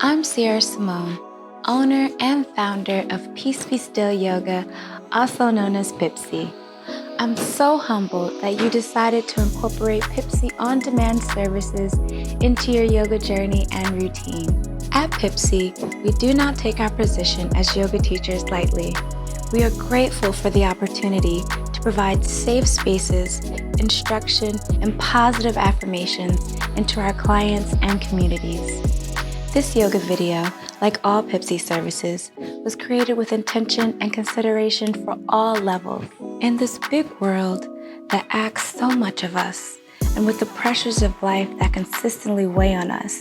I'm Sierra Simone, owner and founder of Peace Be Still Yoga, also known as PBSY. I'm so humbled that you decided to incorporate PBSY on-demand services into your yoga journey and routine. At PBSY, we do not take our position as yoga teachers lightly. We are grateful for the opportunity to provide safe spaces, instruction, and positive affirmations into our clients and communities. This yoga video, like all PBSY services, was created with intention and consideration for all levels. In this big world that asks so much of us, and with the pressures of life that consistently weigh on us,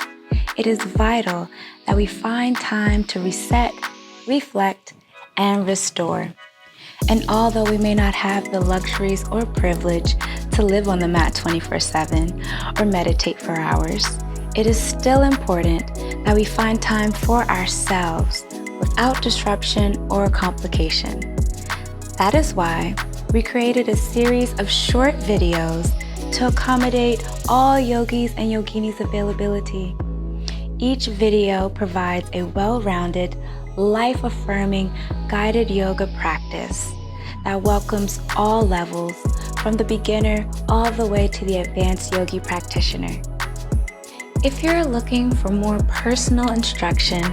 it is vital that we find time to reset, reflect, and restore. And although we may not have the luxuries or privilege to live on the mat 24/7 or meditate for hours, it is still important that we find time for ourselves without disruption or complication. That is why we created a series of short videos to accommodate all yogis and yoginis' availability. Each video provides a well-rounded, life-affirming guided yoga practice that welcomes all levels, from the beginner all the way to the advanced yogi practitioner. If you're looking for more personal instruction,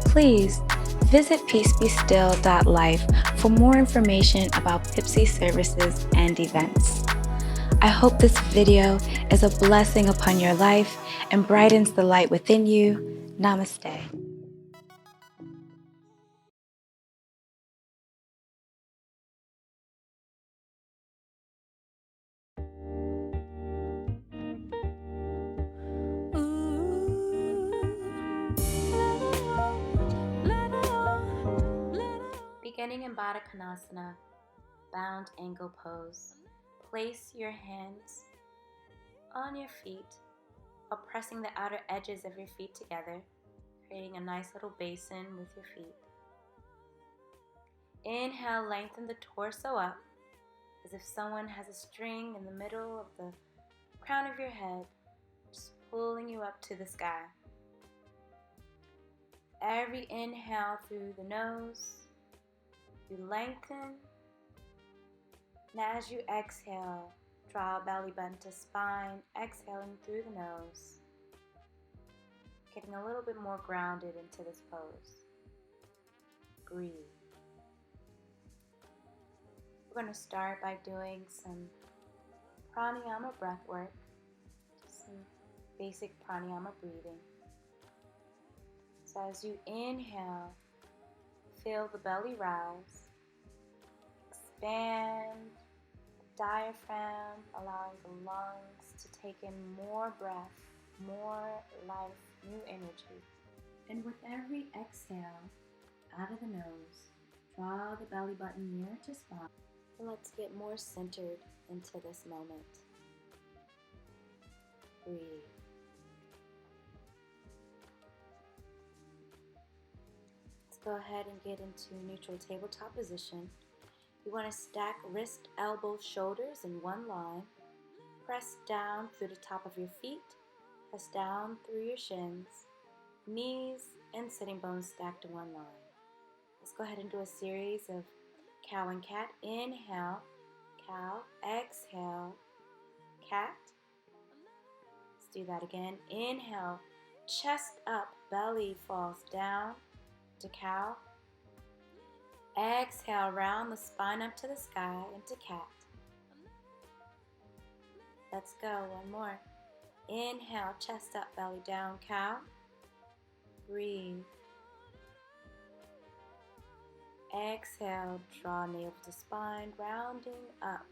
please visit peacebestill.life for more information about PBSY services and events. I hope this video is a blessing upon your life and brightens the light within you. Namaste. Beginning in Baddha Konasana, bound angle pose. Place your hands on your feet while pressing the outer edges of your feet together, creating a nice little basin with your feet. Inhale, lengthen the torso up as if someone has a string in the middle of the crown of your head, just pulling you up to the sky. Every inhale through the nose, you lengthen, and as you exhale, draw belly button to spine, exhaling through the nose, getting a little bit more grounded into this pose. Breathe. We're going to start by doing some pranayama breath work, just some basic pranayama breathing. So as you inhale, feel the belly rise, expand the diaphragm, allowing the lungs to take in more breath, more life, new energy. And with every exhale out of the nose, draw the belly button near to spine. And let's get more centered into this moment. Breathe. Let's go ahead and get into neutral tabletop position. You want to stack wrist, elbows, shoulders in one line. Press down through the top of your feet. Press down through your shins. Knees and sitting bones stacked in one line. Let's go ahead and do a series of cow and cat. Inhale, cow. Exhale, cat. Let's do that again. Inhale, chest up, belly falls down to cow. Exhale, round the spine up to the sky into cat. Let's go, one more. Inhale, chest up, belly down, cow. Breathe. Exhale, draw navel to spine, rounding up,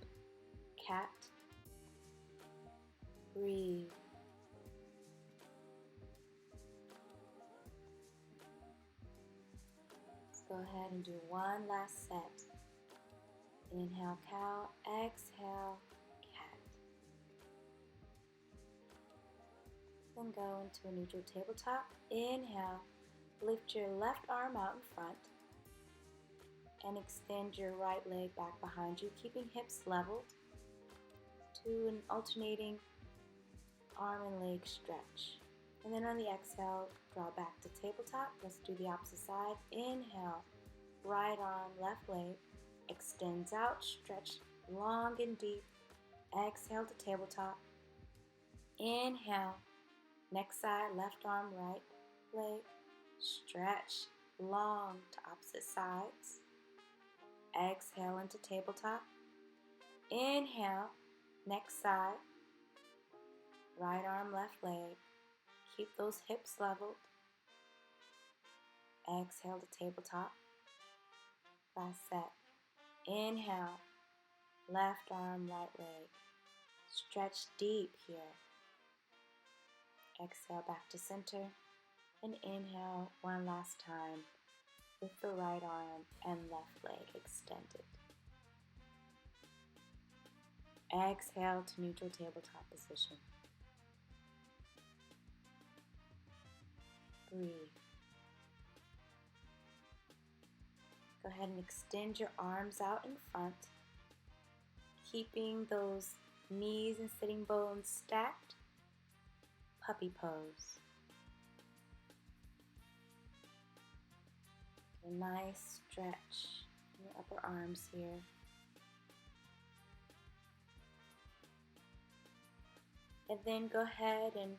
cat. Breathe. Let's go ahead and do one last set. Inhale, cow. Exhale, cat. Then go into a neutral tabletop. Inhale, lift your left arm out in front and extend your right leg back behind you, keeping hips leveled to an alternating arm and leg stretch. And then on the exhale, draw back to tabletop. Let's do the opposite side. Inhale, right arm, left leg, extends out, stretch long and deep. Exhale to tabletop. Inhale, next side, left arm, right leg, stretch long to opposite sides. Exhale into tabletop. Inhale, next side, right arm, left leg. Keep those hips leveled. Exhale to tabletop. Last set. Inhale, left arm, right leg. Stretch deep here. Exhale back to center. And inhale one last time with the right arm and left leg extended. Exhale to neutral tabletop position. Breathe. Go ahead and extend your arms out in front, keeping those knees and sitting bones stacked. Puppy pose. A nice stretch in your upper arms here. And then go ahead and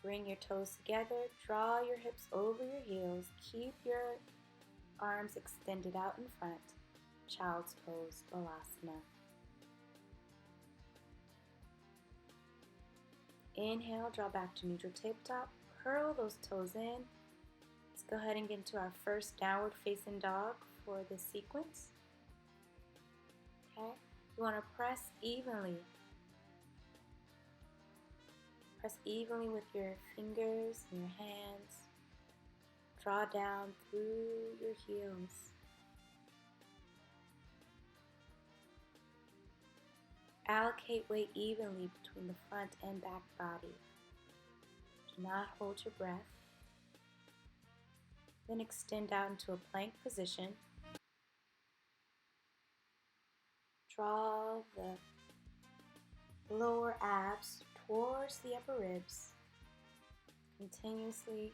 bring your toes together. Draw your hips over your heels. Keep your arms extended out in front. Child's pose, Balasana. Inhale, draw back to neutral tabletop. Curl those toes in. Let's go ahead and get into our first downward facing dog for this sequence. Okay, you want to press evenly. Press evenly with your fingers and your hands. Draw down through your heels. Allocate weight evenly between the front and back body. Do not hold your breath. Then extend out into a plank position. Draw the lower abs towards the upper ribs. Continuously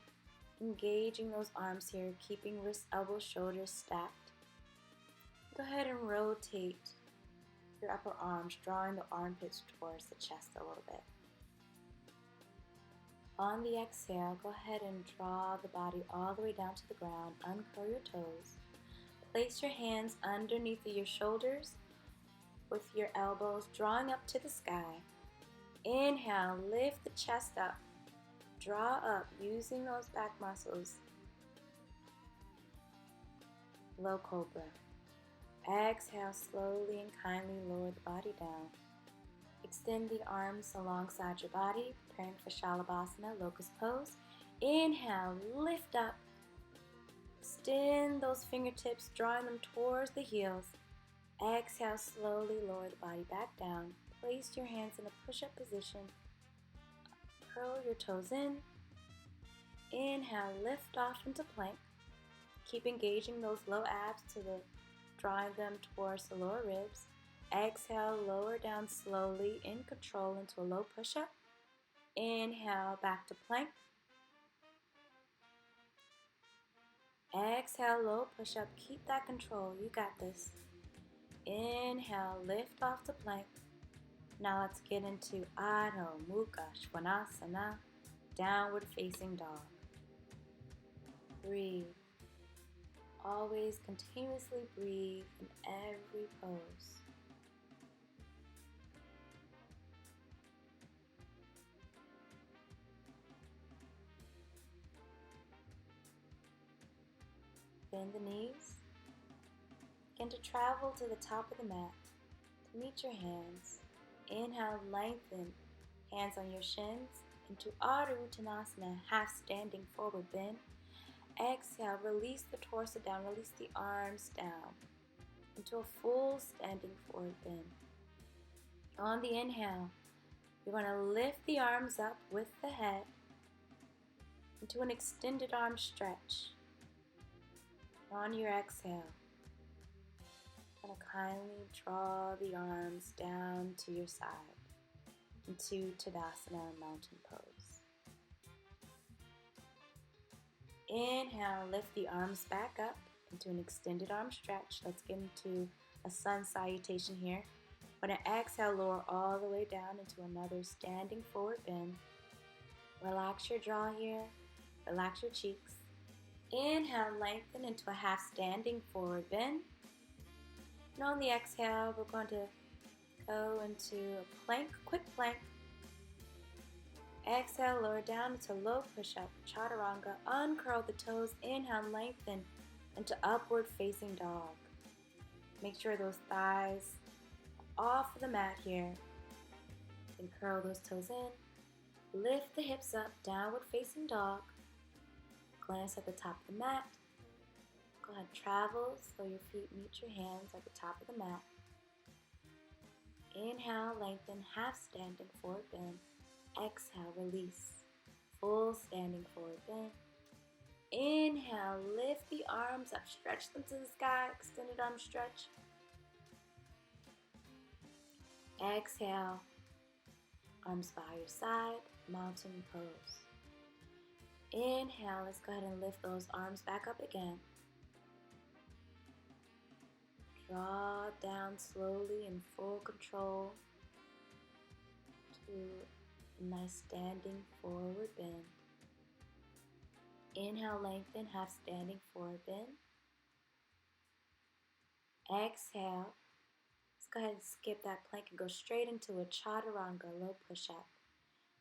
engaging those arms here, keeping wrists, elbows, shoulders stacked. Go ahead and rotate your upper arms, drawing the armpits towards the chest a little bit. On the exhale, go ahead and draw the body all the way down to the ground. Uncurl your toes. Place your hands underneath your shoulders with your elbows drawing up to the sky. Inhale, lift the chest up. Draw up using those back muscles. Low cobra. Exhale, slowly and kindly lower the body down. Extend the arms alongside your body, preparing for Shalabhasana, locust pose. Inhale, lift up. Extend those fingertips, drawing them towards the heels. Exhale, slowly lower the body back down. Place your hands in a push-up position. Curl your toes in. Inhale, lift off into plank. Keep engaging those low abs drawing them towards the lower ribs. Exhale, lower down slowly in control into a low push-up. Inhale, back to plank. Exhale, low push-up. Keep that control. You got this. Inhale, lift off to plank. Now let's get into Adho Mukha Svanasana, downward facing dog. Breathe. Always continuously breathe in every pose. Bend the knees. Begin to travel to the top of the mat to meet your hands. Inhale, lengthen, hands on your shins, into Ardha Uttanasana, half standing forward bend. Exhale, release the torso down, release the arms down, into a full standing forward bend. On the inhale, you're going to lift the arms up with the head into an extended arm stretch. On your exhale, kindly draw the arms down to your side into Tadasana, mountain pose. Inhale, lift the arms back up into an extended arm stretch. Let's get into a sun salutation here. When I exhale, lower all the way down into another standing forward bend. Relax your jaw here, relax your cheeks. Inhale, lengthen into a half standing forward bend. And on the exhale, we're going to go into a plank, quick plank. Exhale, lower down into low push-up, chaturanga. Uncurl the toes, inhale, lengthen into upward facing dog. Make sure those thighs are off the mat here. Then curl those toes in. Lift the hips up, downward facing dog. Glance at the top of the mat. Go ahead, travel so your feet meet your hands at the top of the mat. Inhale, lengthen, half standing forward bend. Exhale, release, full standing forward bend. Inhale, lift the arms up, stretch them to the sky, extended arm stretch. Exhale, arms by your side, mountain pose. Inhale, let's go ahead and lift those arms back up again. Draw down slowly in full control to a nice standing forward bend. Inhale, lengthen, half standing forward bend. Exhale, let's go ahead and skip that plank and go straight into a chaturanga, low push-up.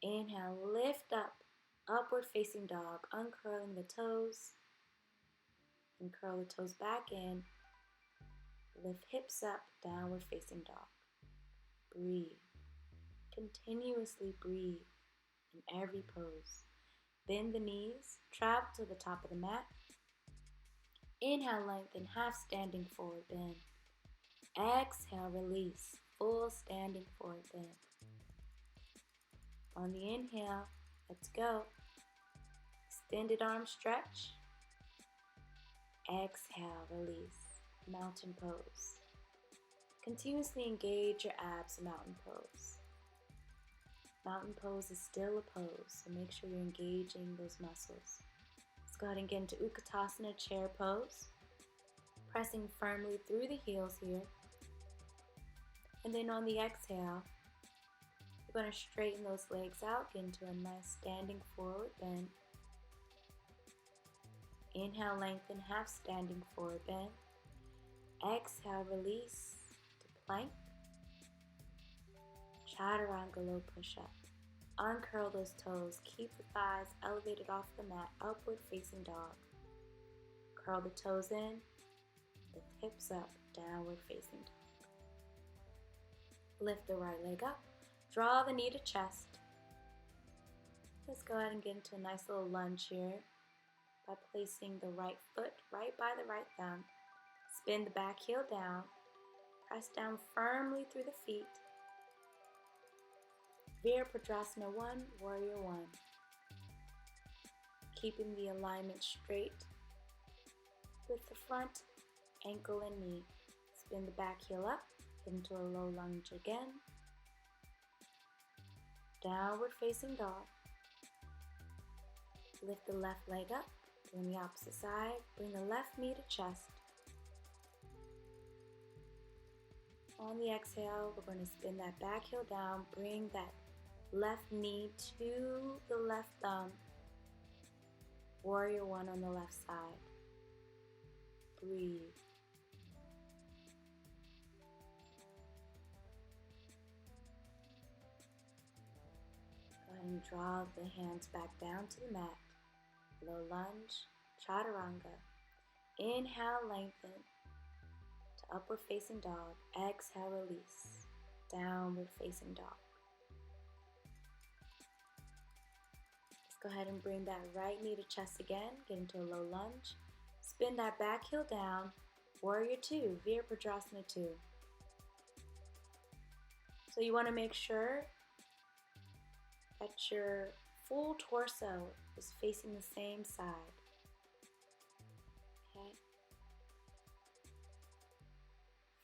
Inhale, lift up, upward facing dog, uncurling the toes, and curl the toes back in. Lift hips up, downward facing dog. Breathe. Continuously breathe in every pose. Bend the knees, travel to the top of the mat. Inhale, lengthen, half standing forward bend. Exhale, release, full standing forward bend. On the inhale, let's go. Extended arm stretch. Exhale, release. Mountain pose. Continuously engage your abs in mountain pose. Mountain pose is still a pose, so make sure you're engaging those muscles. Let's go ahead and get into Utkatasana, chair pose. Pressing firmly through the heels here. And then on the exhale, you're going to straighten those legs out, get into a nice standing forward bend. Inhale, lengthen, half standing forward bend. Exhale, release to plank. Chaturanga, low push-up. Uncurl those toes. Keep the thighs elevated off the mat. Upward facing dog. Curl the toes in. Lift hips up. Downward facing dog. Lift the right leg up. Draw the knee to chest. Let's go ahead and get into a nice little lunge here by placing the right foot right by the right thumb. Spin the back heel down. Press down firmly through the feet. Virabhadrasana 1, Warrior 1. Keeping the alignment straight with the front ankle and knee. Spin the back heel up, get into a low lunge again. Downward facing dog. Lift the left leg up, bring the opposite side, bring the left knee to chest. On the exhale, we're going to spin that back heel down, bring that left knee to the left thumb. Warrior 1 on the left side. Breathe. Go ahead and draw the hands back down to the mat. Low lunge, chaturanga. Inhale, lengthen to upward facing dog. Exhale, release. Downward facing dog. Let's go ahead and bring that right knee to chest again. Get into a low lunge. Spin that back heel down. Warrior 2, Virabhadrasana 2. So you want to make sure that your full torso is facing the same side. Okay.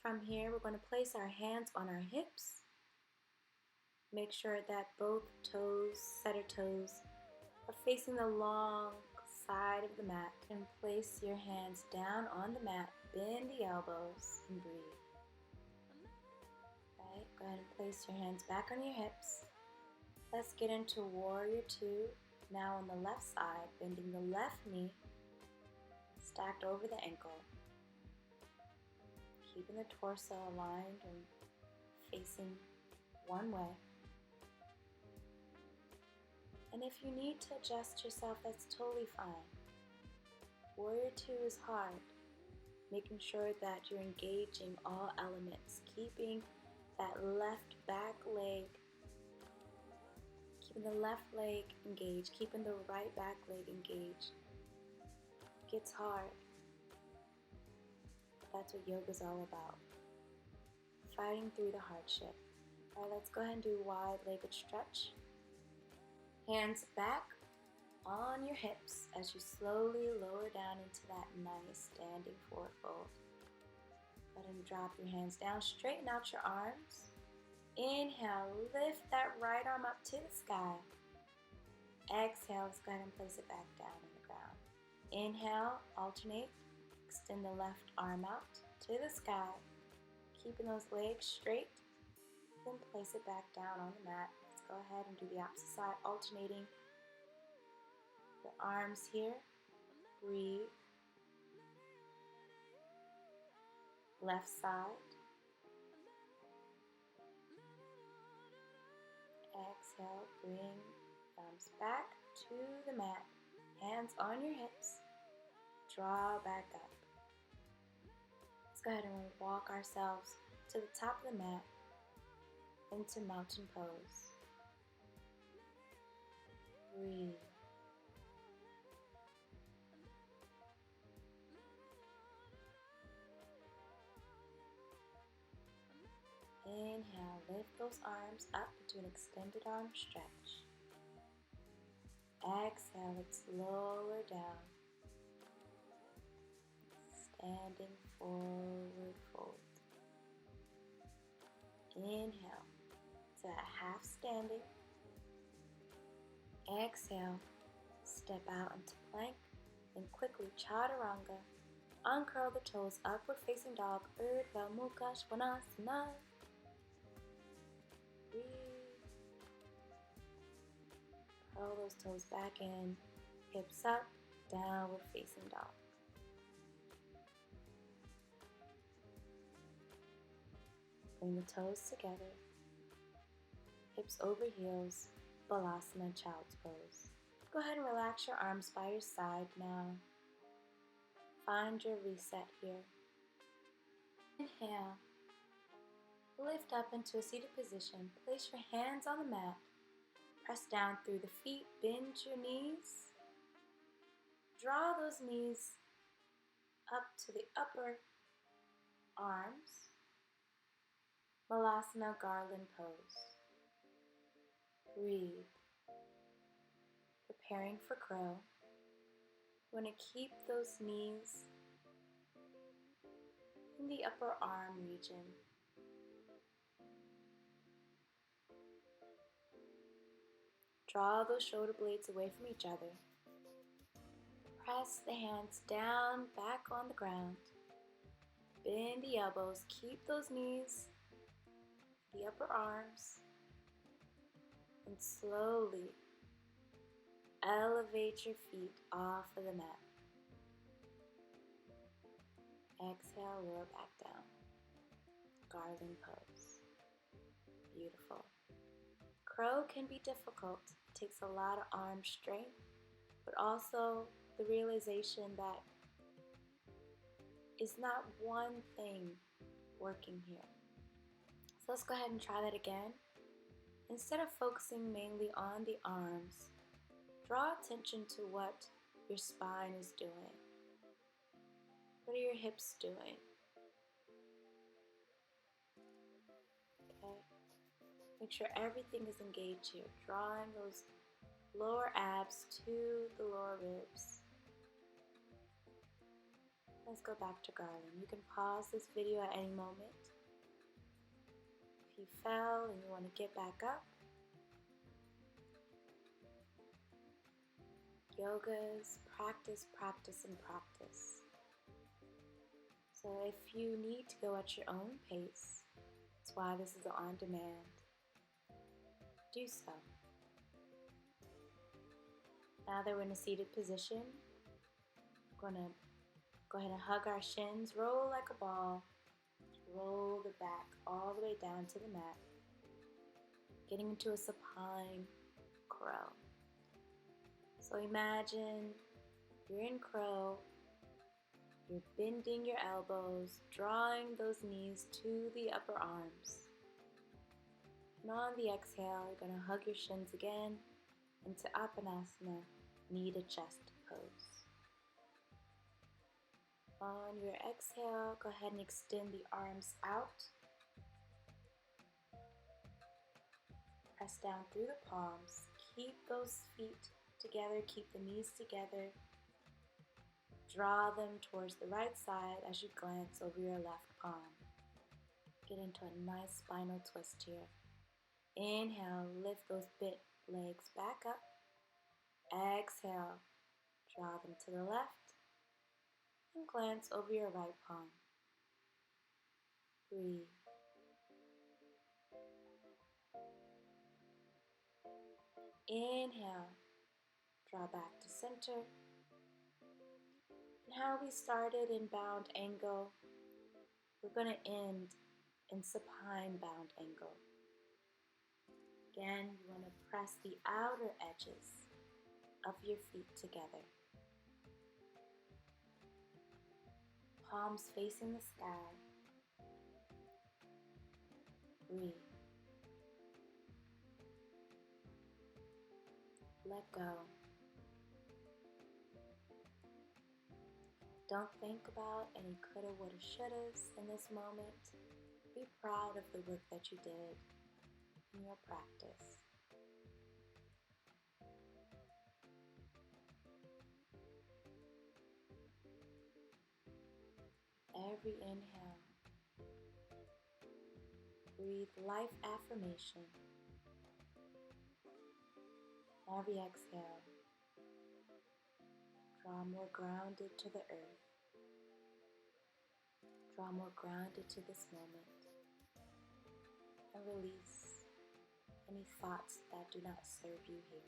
From here, we're going to place our hands on our hips. Make sure that both toes, set of toes, are facing the long side of the mat and place your hands down on the mat. Bend the elbows and breathe. Okay, go ahead and place your hands back on your hips. Let's get into Warrior Two. Now on the left side, bending the left knee, stacked over the ankle. Keeping the torso aligned and facing one way. And if you need to adjust yourself, that's totally fine. Warrior Two is hard, making sure that you're engaging all elements, keeping that left back leg, keeping the left leg engaged, keeping the right back leg engaged. It gets hard. That's what yoga's all about. Fighting through the hardship. All right, let's go ahead and do wide-legged stretch. Hands back on your hips as you slowly lower down into that nice standing forward fold. Go ahead and drop your hands down, straighten out your arms. Inhale, lift that right arm up to the sky. Exhale, let's go ahead and place it back down on the ground. Inhale, alternate, extend the left arm out to the sky, keeping those legs straight, then place it back down on the mat. Let's go ahead and do the opposite side, alternating the arms here. Breathe. Left side. Exhale, bring arms back to the mat. Hands on your hips. Draw back up. Let's go ahead and walk ourselves to the top of the mat into mountain pose. Breathe. Inhale, lift those arms up into an extended arm stretch. Exhale, let's lower down. Standing forward fold. Inhale to a half standing. Exhale, step out into plank, then quickly chaturanga. Uncurl the toes, upward facing dog, Urdhva Mukha Svanasana. Breathe. Curl those toes back in, hips up, downward facing dog. Bring the toes together, hips over heels, Balasana Child's Pose. Go ahead and relax your arms by your side now. Find your reset here. Inhale. Lift up into a seated position. Place your hands on the mat. Press down through the feet. Bend your knees. Draw those knees up to the upper arms. Balasana Garland Pose. Breathe. Preparing for crow. You want to keep those knees in the upper arm region. Draw those shoulder blades away from each other. Press the hands down, back on the ground. Bend the elbows, keep those knees, the upper arms, and slowly elevate your feet off of the mat. Exhale, lower back down. Garland Pose. Beautiful. Crow can be difficult. It takes a lot of arm strength, but also the realization that it's not one thing working here. So let's go ahead and try that again. Instead of focusing mainly on the arms, draw attention to what your spine is doing. What are your hips doing? Okay. Make sure everything is engaged here. Drawing those lower abs to the lower ribs. Let's go back to Garland. You can pause this video at any moment. If you fell and you want to get back up, Yoga is practice, practice, and practice. So if you need to go at your own pace, that's why this is on demand, do so. Now that we're in a seated position, we're going to go ahead and hug our shins, roll like a ball, roll the back all the way down to the mat, getting into a supine crow. So imagine you're in crow, you're bending your elbows, drawing those knees to the upper arms. And on the exhale, you're going to hug your shins again into Apanasana, knee to chest pose. On your exhale, go ahead and extend the arms out. Press down through the palms. Keep those feet together, keep the knees together. Draw them towards the right side as you glance over your left palm. Get into a nice spinal twist here. Inhale, lift those bent legs back up. Exhale, draw them to the left and glance over your right palm. Breathe. Inhale, draw back to center. And how we started in bound angle, we're going to end in supine bound angle. Again, you want to press the outer edges of your feet together. Palms facing the sky. Breathe. Let go. Don't think about any coulda, woulda, shouldas in this moment. Be proud of the work that you did in your practice. Every inhale, breathe life affirmation. Every exhale, draw more grounded to the earth. Draw more grounded to this moment. And release any thoughts that do not serve you here.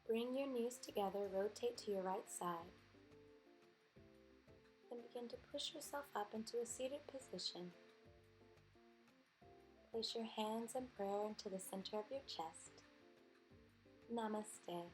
Bring your knees together, rotate to your right side. Then begin to push yourself up into a seated position. Place your hands in prayer into the center of your chest. Namaste.